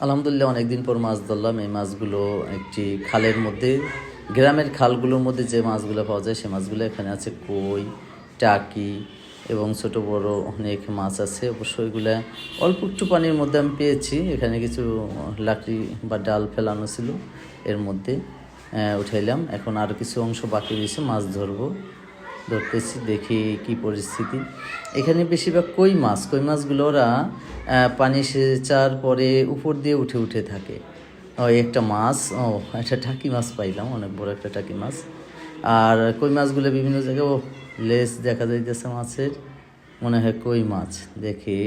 আলহামদুলিল্লাহ অনেকদিন পর মাছ ধরলাম। এই মাছগুলো একটি খালের মধ্যে, গ্রামের খালগুলোর মধ্যে যে মাছগুলো পাওয়া যায় সেই মাছগুলো এখানে আছে। কই, টাকি এবং ছোট বড় অনেক মাছ আছে। অবশ্যই এগুলো অল্প একটু পানির মধ্যে আমি পেয়েছি। এখানে কিছু লাকড়ি বা ডাল ফেলানো ছিল, এর মধ্যে উঠাইলাম। এখন আরও কিছু অংশ বাকি রয়েছে, মাছ ধরতেছি, দেখি কি পরিস্থিতি। এখানে বেশিরভাগ কই মাছগুলো ওরা পানি সেচার পরে উপর দিয়ে উঠে থাকে। একটা মাছ, একটা টাকি মাছ পাইলাম, অনেক বড় একটা টাকি মাছ। আর কই মাছগুলো বিভিন্ন জায়গায় লেজ দেখা যাইতেছে মাছের, মনে হয় কই মাছ। দেখি,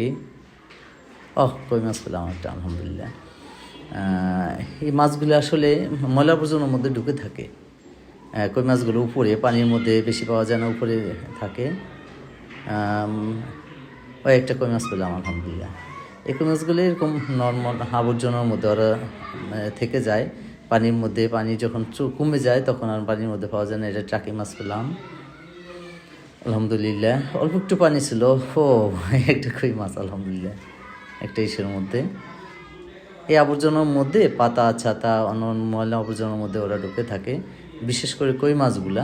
কই মাছ পেলাম একটা, আলহামদুলিল্লাহ। এই মাছগুলো আসলে ময়লা আবর্জনার মধ্যে ঢুকে থাকে। কই মাছগুলো উপরে, পানির মধ্যে বেশি পাওয়া যায় না, উপরে থাকে। ওই একটা কই মাছ পেলাম, আলহামদুলিল্লাহ। এই কই মাছগুলো এরকম নর্মাল আবর্জনার মধ্যে ওরা থেকে যায় পানির মধ্যে। পানি যখন কমে যায় তখন আর পানির মধ্যে পাওয়া যায় না। এটা টাকি মাছ পেলাম, আলহামদুলিল্লাহ। অল্প একটু পানি ছিল, একটা কই মাছ, আলহামদুলিল্লাহ, একটা ইসের মধ্যে। এই আবর্জনার মধ্যে পাতা ছাতা অন্য ময়লা আবর্জনার মধ্যে ওরা ঢুকে থাকে। বিশেষ করে কই মাছগুলা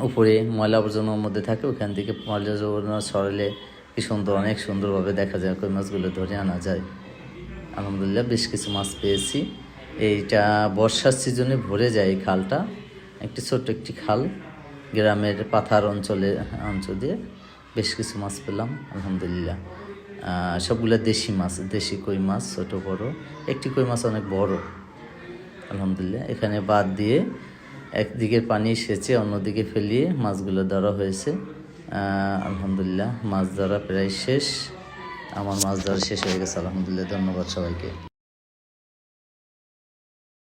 উপরে ময়লা আবর্জনার মধ্যে থাকে, ওখান থেকে ময়লা আবর্জনা ছড়ালে কি সুন্দর, অনেক সুন্দরভাবে দেখা যায়। কই মাছগুলো ধরে আনা যায়। আলহামদুলিল্লাহ বেশ কিছু মাছ পেয়েছি। এইটা বর্ষার সিজনে ভরে যায় এই খালটা, একটি ছোট্ট একটি খাল, গ্রামের পাথার অঞ্চল দিয়ে বেশ কিছু মাছ পেলাম, আলহামদুলিল্লাহ। সবগুলো দেশি মাছ, দেশি কই মাছ, ছোট বড়। একটি কই মাছ অনেক বড়, আলহামদুলিল্লাহ। এখানে বাদ দিয়ে একদিকে পানি সেচে অন্যদিকে ফেলিয়ে মাছগুলো ধরা হয়েছে। আলহামদুলিল্লাহ মাছ ধরা প্রায় শেষ। আমার মাছ ধরা শেষ হয়ে গেছে, আলহামদুলিল্লাহ। ধন্যবাদ সবাইকে।